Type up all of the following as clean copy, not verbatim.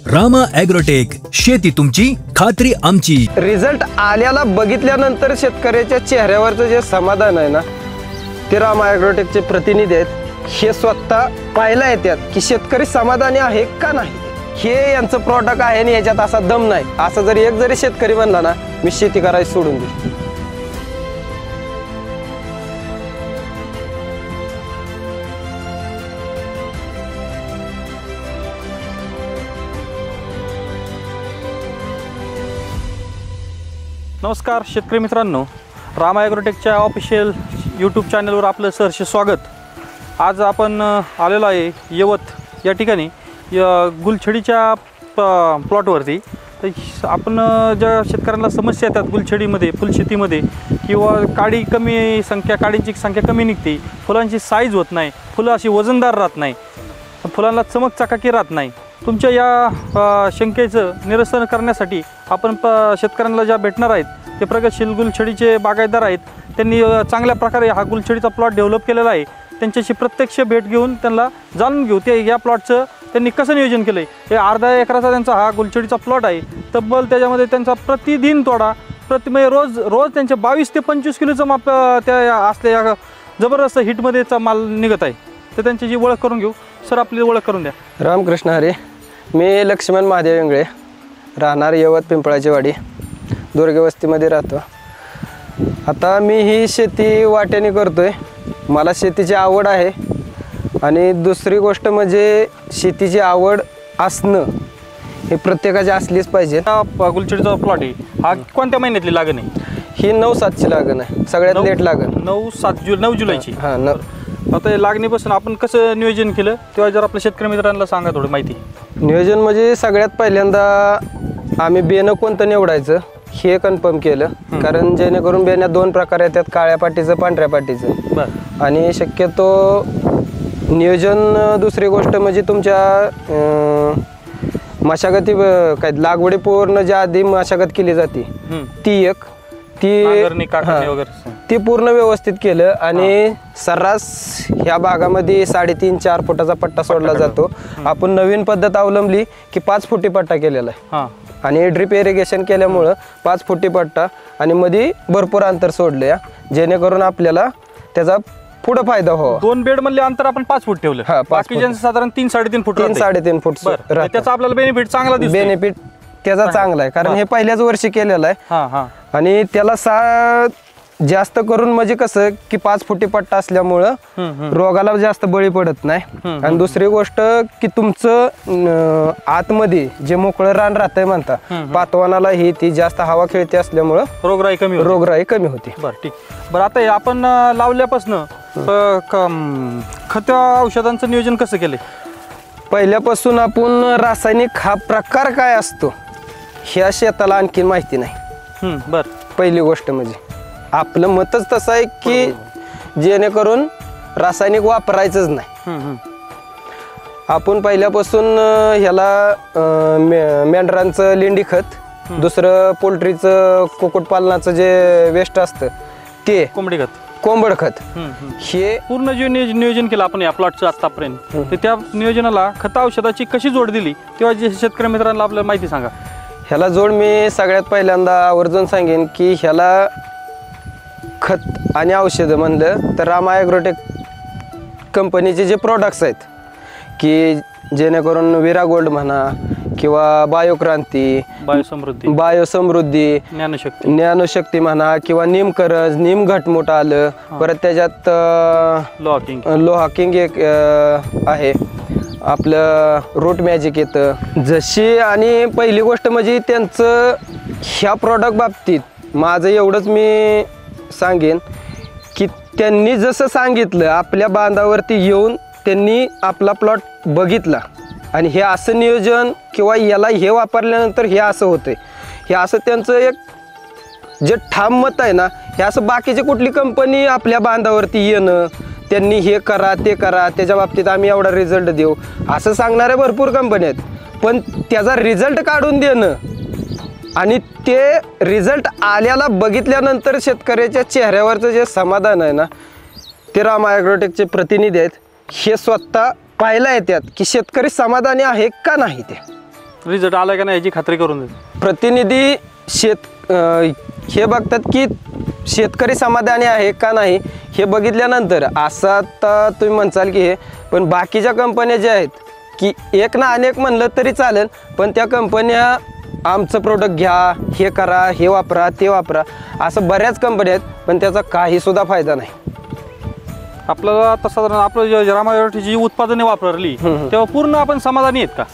Rama agrotech, शेती तुमची खात्री आमची। रिझल्ट आल्याला बघितल्यानंतर शेतकऱ्याच्या चेहऱ्यावरचं जे समाधान आहे ना, ते रामा ॲग्रोटेकचे प्रतिनिधी आहेत। हे स्वतः पाहायला येतात की शेतकरी समाधानी आहे का नाही, हे यांचं प्रॉडक्ट आहे आणि याच्यात असा दम नाही। असं जरी एक जरी शेतकरी म्हणला ना, मी शेती करायची सोडून देईन। नमस्कार शेतकरी मित्रांनो, रामा ॲग्रोटेकच्या ऑफिशियल यूट्यूब चॅनलवर आपलं सहर्ष स्वागत। आज आपण आलेलो आहे यवत या ठिकाणी गुलछडीच्या प्लॉटवरती। तर आपण ज्या शेतकऱ्यांना समस्या येतात गुलछडीमध्ये, फुलशेतीमध्ये किंवा काडींची संख्या कमी निघते, फुलांची साईज होत नाही, फुलं अशी वजनदार राहत नाही, फुलांना चमक चकाकी राहत नाही, तुमच्या या शंकेचं निरसन करण्यासाठी आपण शेतकऱ्यांना ज्या भेटणार आहेत ते प्रगतशील गुलछडीचे बागायतदार आहेत। त्यांनी चांगल्या प्रकारे हा गुलछडीचा प्लॉट डेव्हलप केलेला आहे। त्यांच्याशी प्रत्यक्ष भेट घेऊन त्यांना जाणून घेऊ ते या प्लॉटचं त्यांनी कसं नियोजन केलं आहे। हे अर्धा एकराचा त्यांचा हा गुलछडीचा प्लॉट आहे। तब्बल त्याच्यामध्ये त्यांचा प्रतिदिन तोडा म्हणजे रोज त्यांचे 22 ते 25 किलोचं माप त्या असलेल्या जबरदस्त हिटमध्येचा माल निघत आहे। तर त्यांची जी ओळख करून घेऊ। सर, आपली ओळख करून द्या। रामकृष्ण हरी, मी लक्ष्मण महादेव इंगळे, राहणार यवत पिंपळाची वाडी, दुर्गे वस्तीमध्ये राहतो। आता मी ही शेती वाट्याने करतोय। मला शेतीची आवड आहे आणि दुसरी गोष्ट म्हणजे शेतीची आवड असणं हे प्रत्येकाची असलीच पाहिजे। गुलछडीचा प्लॉट आहे हा कोणत्या महिन्यातली लागण आहे? ही 9/7ची लागण आहे, सगळ्यात लेट लागण। 9 जुलैची। हां। आता लागणीपासून आपण कसं नियोजन केलं तेव्हा जर आपल्या शेतकरी मित्रांना सांगा थोडी माहिती। नियोजन म्हणजे सगळ्यात पहिल्यांदा आम्ही बेणं कोणतं निवडायचं हे कन्फर्म केलं, कारण जेणेकरून बेण्या 2 प्रकार येतात, काळ्या पाटीचं, पांढऱ्या पाटीचं। आणि शक्यतो नियोजन दुसरी गोष्ट म्हणजे तुमच्या मशागती काय लागवडी पूर्ण ज्या आधी मशागत केली जाते ती पूर्ण व्यवस्थित केलं आणि सर्रास ह्या भागामध्ये 3.5-4 फुटाचा पट्टा सोडला जातो। आपण नवीन पद्धत अवलंबली की 5 फुटी पट्टा केलेला आहे आणि ड्रिप इरिगेशन केल्यामुळं 5 फुटी पट्टा आणि मध्ये भरपूर अंतर सोडले, जेणेकरून आपल्याला त्याचा पुढे फायदा हो। 2 बेड मधले अंतर आपण 5 फूट ठेवलं, बाकीच्यांचं साधारण 3-3.5 फूट 3-3.5 फूट। त्याचा आपल्याला बेनिफिट चांगला दिसतो। बेनिफिट त्याचा चांगला आहे, कारण हे पहिल्याच वर्षी केलेलं आहे आणि त्याला जास्त करून म्हणजे कसं की 5 फुटी पट्टा असल्यामुळं रोगाला जास्त बळी पडत नाही। आणि दुसरी गोष्ट की तुमचं आतमध्ये जे मोकळं रान राहतंय म्हणता, पातवानाला ही ती जास्त हवा खेळते असल्यामुळं रोगराई कमी होते। बरं, ठीक। बरं, आता आपण लावल्यापासून खत औषधांचं नियोजन कसं केलंय? पहिल्यापासून आपण रासायनिक हा प्रकार काय असतो ह्या शेताला आणखी माहिती नाही। बरं, पहिली गोष्ट म्हणजे आपलं मतच तसं आहे की जेणेकरून रासायनिक वापरायचंच नाही। आपण पहिल्यापासून ह्याला मेंढरांचं लेंडी खत, दुसरं पोल्ट्रीचं कुक्कुटपालनाचं जे वेस्ट असतं ते कोंबड खत, हे पूर्ण जे नियोजन केलं आपण या प्लॉटचं आतापर्यंत, तर त्या नियोजनाला खत औषधाची कशी जोड दिली तेव्हा जे शेतकरी मित्रांना आपल्याला माहिती सांगा। ह्याला जोड मी सगळ्यात पहिल्यांदा आवर्जून सांगेन की ह्याला खत आणि औषधं म्हणलं तर रामा ॲग्रोटेक कंपनीचे जे प्रोडक्ट्स आहेत की जेणेकरून विरा गोल्ड म्हणा किंवा बायोक्रांती, बायोसमृद्धी, ज्ञानशक्ती म्हणा किंवा निमकरंज, निम घटमुट आलं, परत त्याच्यात लोहाकिंग एक आहे, आपलं रूट मॅजिक येतं जशी। आणि पहिली गोष्ट म्हणजे त्यांचं ह्या प्रॉडक्ट बाबतीत माझं एवढंच मी सांगेन की त्यांनी जसं सांगितलं आपल्या बांधावरती येऊन त्यांनी आपला प्लॉट बघितला आणि हे असं नियोजन किंवा याला हे वापरल्यानंतर हे असं होतंय, हे असं त्यांचं एक जे ठाम मत आहे ना, हे असं बाकीची कुठली कंपनी आपल्या बांधावरती येणं, त्यांनी हे करा ते करा त्याच्या बाबतीत आम्ही एवढा रिझल्ट देऊ असं सांगणाऱ्या भरपूर कंपनी आहेत, पण त्याचा रिझल्ट काढून देणं आणि ते रिझल्ट आल्याला बघितल्यानंतर शेतकऱ्याच्या चेहऱ्यावरचं जे समाधान आहे ना, ते रामा ॲग्रोटेकचे प्रतिनिधी आहेत। हे स्वतः पाहायला येतात की शेतकरी समाधानी आहे का नाही ते। रिझल्ट आला का नाही याची खात्री करून देतो. प्रतिनिधी हे बघतात की शेतकरी समाधानी आहे का नाही हे बघितल्यानंतर, असं आता तुम्ही म्हणसाल की हे, पण बाकीच्या कंपन्या ज्या आहेत की एक ना अनेक म्हणलं तरी चालेल, पण त्या कंपन्या आमचं प्रोडक्ट घ्या, हे करा, हे वापरा, ते वापरा, असं बऱ्याच कंपन्या आहेत, पण त्याचा काहीसुद्धा फायदा नाही. आपल्याला आता साधारण आपलं रामा ॲग्रोटेकची जी उत्पादने वापरली तेव्हा पूर्ण आपण समाधानी आहेत का?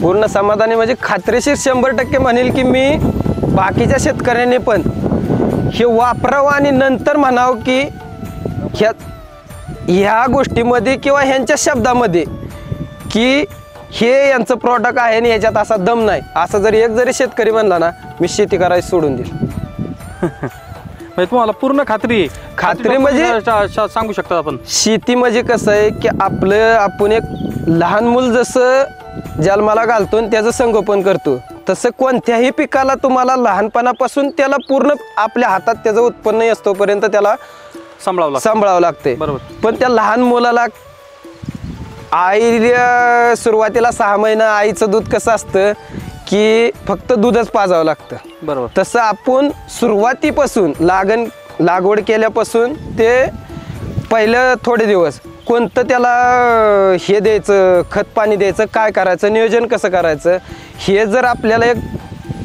पूर्ण समाधानी म्हणजे खात्रीशीर 100% म्हणेल की मी बाकीच्या शेतकऱ्यांनी पण हे वापरावं आणि नंतर म्हणावं की ह्या गोष्टीमध्ये किंवा ह्यांच्या शब्दामध्ये की हे यांचं प्रॉडक्ट आहे आणि ह्याच्यात असा दम नाही, असं जरी शेतकरी म्हणला ना, मी शेती करायची सोडून देईल. म्हणजे तुम्हाला पूर्ण खात्री आहे? खात्री म्हणजे सांगू शकता आपण? शेती म्हणजे कसं आहे की आपण एक लहान मूल जसं जन्माला घालतो आणि त्याचं संगोपन करतो, तसं कोणत्याही पिकाला तुम्हाला लहानपणापासून त्याला पूर्ण आपल्या हातात त्याचं उत्पन्न असतोपर्यंत त्याला सांभाळावं लागते. बरोबर. पण त्या लहान मुलाला आईला सुरुवातीला 6 महिना आईचं दूध कसं असतं की फक्त दूधच पाजावं लागतं. बरोबर. तसं आपण सुरुवातीपासून लागवड केल्यापासून ते पहिलं थोडे दिवस कोणतं त्याला हे द्यायचं, खत पाणी द्यायचं, काय करायचं, नियोजन कसं करायचं, हे जर आपल्याला एक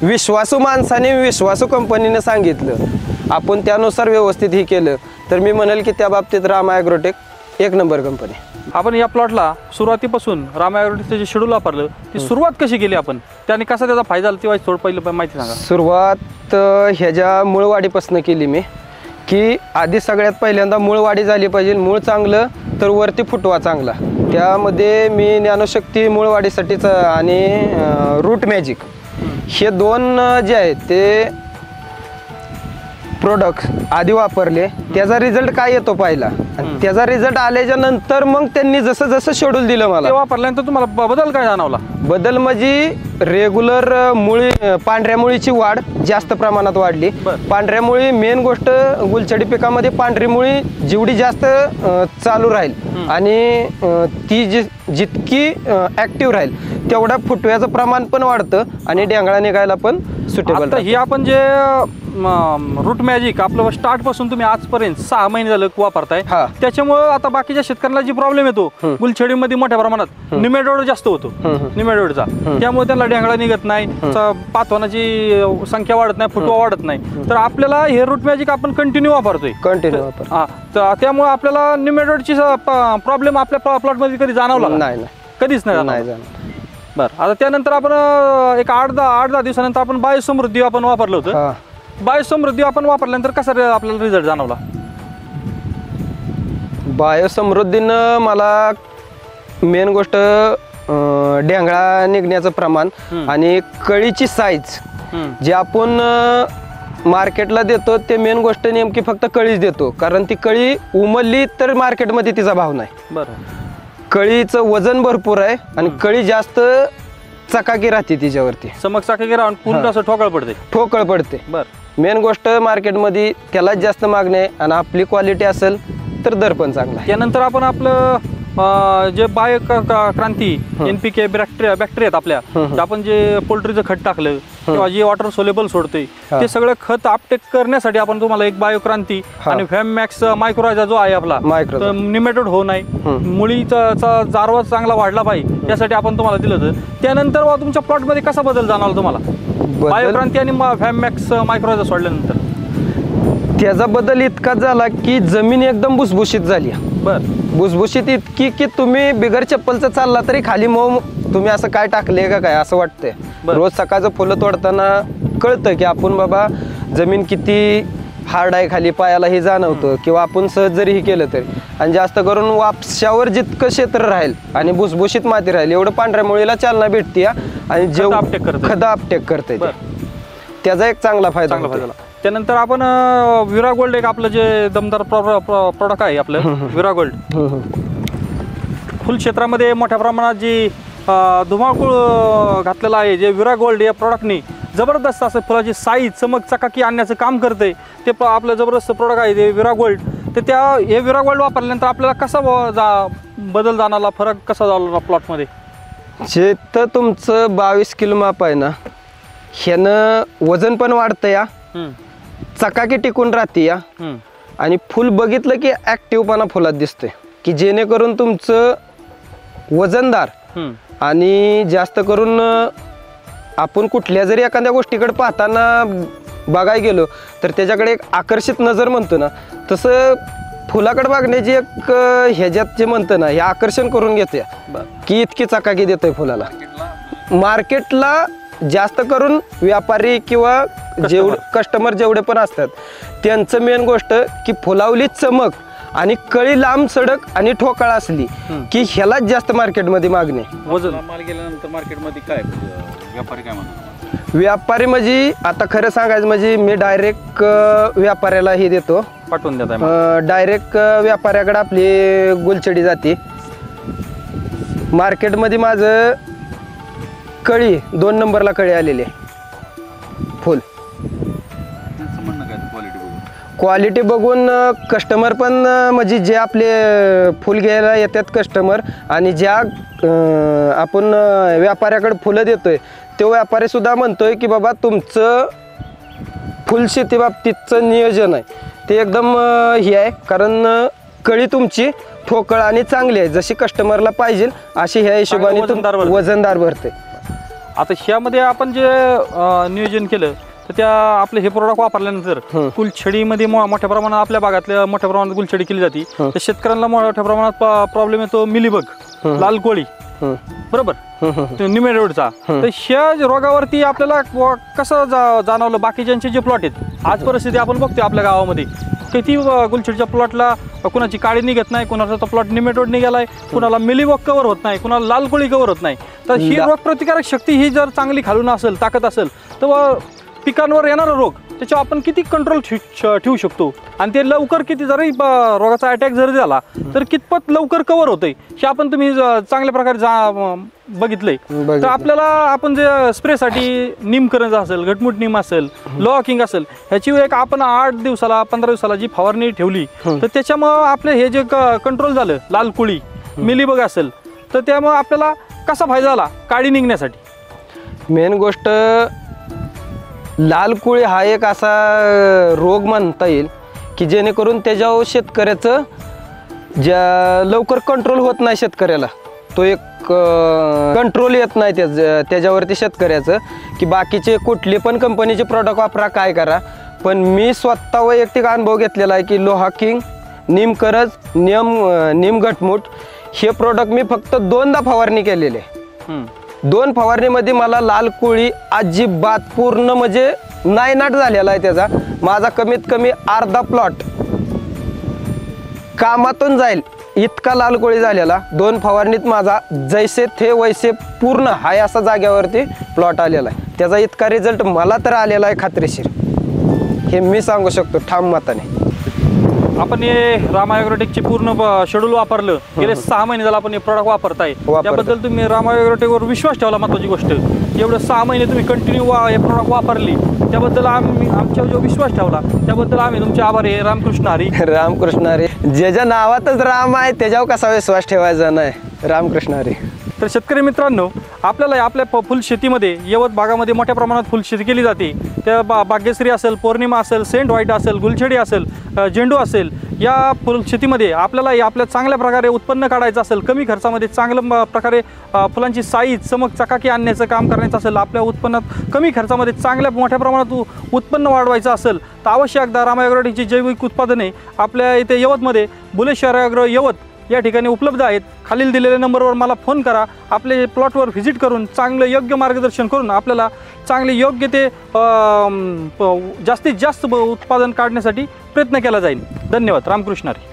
विश्वासू माणसाने, विश्वासू कंपनीने सांगितलं, आपण त्यानुसार व्यवस्थित हे केलं, तर मी म्हणेल की त्या बाबतीत रामा ॲग्रोटेक एक नंबर कंपनी. आपण या प्लॉटला सुरुवातीपासून रामा ॲग्रोटेकचं जे शेड्यूल वापरलं ती सुरुवात कशी केली आपण, त्याने कसा त्याचा फायदा झाला तेव्हा थोडं पहिलं माहिती सांगा. सुरुवात ह्याच्या मूळवाढीपासून केली मी, की आधी सगळ्यात पहिल्यांदा मूळवाढी झाली पाहिजे. मूळ चांगलं तर वरती फुटवा चांगला. त्यामध्ये मी ज्ञानशक्ती मूळवाढीसाठीच आणि रूट मॅजिक हे 2 जे आहेत ते प्रोडक्ट आधी वापरले. त्याचा रिझल्ट काय येतो पाहिला, आणि त्याचा रिझल्ट आल्याच्या नंतर मग त्यांनी जसं जसं शेड्यूल दिलं मला, वापरल्यानंतर तुम्हाला बदल काय जाणवला? बदल म्हणजे रेग्युलर पांढऱ्या मुळीची वाढ जास्त प्रमाणात वाढली. पांढऱ्या मुळी मेन गोष्ट गुलछडी पिकामध्ये पांढरी मुळी जेवढी जास्त चालू राहील आणि ती जितकी ॲक्टिव्ह राहील तेवढा फुटव्याचं प्रमाण पण वाढतं आणि डेंगळा निघायला पण सुटेबल. ही आपण जे रूट मॅजिक आपलं स्टार्ट पासून तुम्ही आजपर्यंत 6 महिने झालं वापरताय, त्याच्यामुळे आता बाकीच्या शेतकऱ्यांना जी प्रॉब्लेम येतो गुलछडीमध्ये मोठ्या प्रमाणात निमेटोड जास्त होतो, निमेटोडचा, त्यामुळे त्याला डेंगळा निघत नाही, पातवानाची संख्या वाढत नाही, फुटवा वाढत नाही. तर आपल्याला हे रूट मॅजिक आपण कंटिन्यू वापरतोय. त्यामुळे आपल्याला निमेटोडची प्रॉब्लेम आपल्या प्लॉटमध्ये कधी जाणवला नाही? कधीच नाही. बरं, आता त्यानंतर आपण एक 8-10 दिवसानंतर आपण बायोसमृद्धी आपण वापरलं होतं. बायोसमृद्धी आपण वापरल्यानंतर कसा आपल्याला रिझल्ट जाणवला? बायोसमृद्धीनं मला मेन गोष्ट डेंगळा निघण्याचं प्रमाण आणि कळीची साईज जे आपण मार्केटला देतो ते मेन गोष्ट नेमकी फक्त कळीच देतो, कारण ती कळी उमलली तर मार्केटमध्ये तिचा भाव नाही. बरं. कळीचं वजन भरपूर आहे आणि कळी जास्त चकाकी राहते, तिच्यावरती चमक चकाकी राहून पूर्ण असं ठोकळ पडते. बरं. मेन गोष्ट मार्केटमध्ये त्यालाच जास्त मागणी आहे आणि आपली क्वालिटी असेल तर दर पण चांगला. त्यानंतर आपण आपलं जे बायो क्रांती NPK बॅक्टेरिया आपल्या, आपण जे पोल्ट्रीचं खत टाकलं किंवा जे वॉटर सोलेबल सोडतोय ते सगळं खत अपटेक करण्यासाठी आपण तुम्हाला एक बायो क्रांती आणि फॅममॅक्स मायक्रोराजा जो आहे आपला निमेटोड होऊ नये, मुळीचा जारवा चांगला वाढला पाहिजे यासाठी आपण तुम्हाला दिलं होतं. त्यानंतर तुमच्या प्लॉटमध्ये कसा बदल जाणवला तुम्हाला बायो क्रांती आणि फॅममॅक्स मायक्रोराजा सोडल्यानंतर? त्याचा बदल इतका झाला की जमीन एकदम भुसभुशीत झाली. भुसभुशीत इतकी की तुम्ही बिगर चप्पलचं चालला तरी खाली मग तुम्ही असं काय टाकले का काय असं वाटतंय. रोज सकाळचं फुलं तोडताना कळतं की आपण बाबा जमीन किती हार्ड आहे खाली पायाला हे जाणवतं, किंवा आपण सहज जरी हे केलं तरी. आणि जास्त करून वापशावर जितकं क्षेत्र राहील आणि भुसभुशीत माती राहील एवढं पांढऱ्या मुळीला चालना भेटते आणि खत अपटेक करते, त्याचा एक चांगला फायदा झाला. त्यानंतर आपण विरा गोल्ड एक आपलं जे दमदार प्रॉडक्ट आहे आपलं विरा गोल्ड, फुल क्षेत्रामध्ये मोठ्या प्रमाणात जी धुमाकूळ घातलेला आहे, जे विरा गोल्ड या प्रॉडक्टनी जबरदस्त असं फुलाची साईज चमक चकाकी आणण्याचं काम करते. ते आपलं जबरदस्त प्रॉडक्ट आहे ते विरा गोल्ड. तर हे विरा गोल्ड वापरल्यानंतर आपल्याला कसा बदल जाणवला, फरक कसा झाला प्लॉटमध्ये? जे तर तुमचं 22 किलो माप आहे ना, ह्यानं वजन पण वाढतं या, चकाकी टिकून राहते या, आणि फुल बघितलं की ॲक्टिव्हपणा फुलात दिसतोय, की जेणेकरून तुमचं वजनदार आणि जास्त करून आपण कुठल्या जरी एखाद्या गोष्टीकडे पाहताना बघायला गेलो तर त्याच्याकडे एक आकर्षित नजर म्हणतो ना, तसं फुलाकडे बघण्याची एक ह्याच्यात जे म्हणतं ना, हे आकर्षण करून घेते की इतकी चकाकी देतोय फुलाला. मार्केटला जास्त करून व्यापारी किंवा कस्टमर जेवढे पण असतात त्यांचं मेन गोष्ट की फुलावली चमक आणि कळी लांब सडक आणि ठोकळा असली की ह्यालाच जास्त मार्केटमध्ये मागणी. वजन माल गेल्यानंतर मार्केटमध्ये काय व्यापारी काय म्हणतात? व्यापारी म्हणजे आता खरं सांगायचं म्हणजे मी डायरेक्ट व्यापाऱ्याला हे देतो, पाठवून देता डायरेक्ट व्यापाऱ्याकडे आपली गुलछडी जाते. मार्केटमध्ये माझं कळी 2 नंबरला कळी आलेली आहे. फुल त्यांचं म्हणणं काय क्वालिटी बघून? क्वालिटी बघून कस्टमर पण म्हणजे जे आपले फुल घ्यायला येतात कस्टमर आणि ज्या आपण व्यापाऱ्याकडे फुलं देतोय तो व्यापारी सुद्धा म्हणतोय की बाबा तुमचं फुलशेती बाबतीतचं नियोजन आहे ते एकदम हे आहे, कारण कळी तुमची ठोकळ आणि चांगली आहे, जशी कस्टमरला पाहिजे अशी ह्या हिशोबाने वजनदार भरते. आता ह्यामध्ये आपण जे नियोजन केलं तर त्या आपले हे प्रोडक्ट वापरल्यानंतर गुलछडीमध्ये मोठ्या प्रमाणात आपल्या भागातल्या मोठ्या प्रमाणात गुलछडी केली जाते, तर शेतकऱ्यांना मोठ्या प्रमाणात प्रॉब्लेम येतो मिलीबग, लाल कोळी, बरोबर, निमेटोडचा. तर ह्या रोगावरती आपल्याला कसं जाणवलं? बाकीच्यांचे जे प्लॉट आहेत, आज परिस्थिती आपण बघतोय आपल्या गावामध्ये किती गुलछडीच्या प्लॉटला कुणाची काळी निघत नाही, कुणाचा तो प्लॉट निमेटोड निघालाय, कुणाला मिलीबग कव्हर होत नाही, कुणाला लाल कोळी कव्हर होत नाही. तर ही रोगप्रतिकारक शक्ती ही जर चांगली खालून असेल, ताकद असेल, तर पिकांवर येणारा रोग त्याच्यावर आपण किती कंट्रोल ठेवू शकतो आणि ते लवकर किती जरी रोगाचा अटॅक जरी झाला तर कितपत लवकर कव्हर होतंय हे आपण तुम्ही चांगल्या प्रकारे बघितलंय. तर आपल्याला आपण जे स्प्रेसाठी नीम करायचं असेल, घटमुट नीम असेल, लॉकिंग असेल, ह्याची एक आपण 8 दिवसाला 15 दिवसाला जी फवारणी ठेवली तर त्याच्यामुळं आपलं हे जे कंट्रोल झालं, लाल कोळी, मिलीबग असेल, तर त्यामुळे आपल्याला कसा फायदा झाला काळी निघण्यासाठी? मेन गोष्ट लाल कोळी हा एक असा रोग म्हणता येईल की जेणेकरून त्याच्यावर शेतकऱ्याचं ज्या लवकर कंट्रोल होत नाही, शेतकऱ्याला तो एक कंट्रोल येत नाही त्याच्यावरती शेतकऱ्याचं, की बाकीचे कुठले पण कंपनीचे प्रॉडक्ट वापरा, काय करा. पण मी स्वतः वैयक्तिक अनुभव घेतलेला आहे की लोहा किंग, नीम करज, नीम घटमुट हे प्रॉडक्ट मी फक्त 2दा फवारणी केलेले. 2 फवारणीमध्ये मला लाल कोळी अजिबात पूर्ण म्हणजे नायनाट झालेला आहे त्याचा. माझा कमीत कमी अर्धा प्लॉट कामातून जाईल इतका लाल कोळी झालेला. 2 फवारणीत माझा जैसे थे वैसे पूर्ण हाय असा जाग्यावरती प्लॉट आलेला आहे. त्याचा इतका रिझल्ट मला तर आलेला आहे खात्रीशीर, हे मी सांगू शकतो ठाम मताने. आपण हे रामा ॲग्रोटेकचे पूर्ण शेड्यूल वापरलं, गेले 6 महिने झाला आपण हे प्रॉडक्ट वापरताय, त्याबद्दल तुम्ही रामा ॲग्रोटेकवर विश्वास ठेवला. महत्त्वाची गोष्ट, एवढं 6 महिने तुम्ही कंटिन्यू हे प्रॉडक्ट वापरली त्याबद्दल आमच्या जो विश्वास ठेवला त्याबद्दल आम्ही तुमचे आभारी आहे. रामकृष्ण हरी. रामकृष्ण हरी. ज्याच्या नावातच राम आहे त्याच्यावर कसा विश्वास ठेवायचा नाही. रामकृष्ण हरी. तर शेतकरी मित्रांनो, आपल्याला आपल्या फुलशेतीमध्ये यवत भागामध्ये मोठ्या प्रमाणात फुलशेती केली जाते. त्या भाग्यश्री असेल, पौर्णिमा असेल, सेंट व्हाईट असेल, गुलछडी असेल, झेंडू असेल, या फुलशेतीमध्ये आपल्याला आपल्या चांगल्या प्रकारे उत्पन्न काढायचं असेल, कमी खर्चामध्ये चांगल्या प्रकारे फुलांची साईज, चमक, चकाकी आणण्याचं काम करायचं असेल, आपल्या उत्पन्नात कमी खर्चामध्ये चांगल्या मोठ्या प्रमाणात उत्पन्न वाढवायचं असेल तर अवश्य एकदा रामा ॲग्रोटेकची जैविक उत्पादने आपल्या इथे यवतमध्ये बुलेश्वर ॲग्रो यवत या ठिकाणी उपलब्ध आहेत. खालील दिलेल्या नंबरवर मला फोन करा. आपले प्लॉटवर व्हिजिट करून चांगलं योग्य मार्गदर्शन करून आपल्याला चांगले योग्य ते जास्तीत जास्त उत्पादन काढण्यासाठी प्रयत्न केला जाईल. धन्यवाद. रामकृष्ण हरी.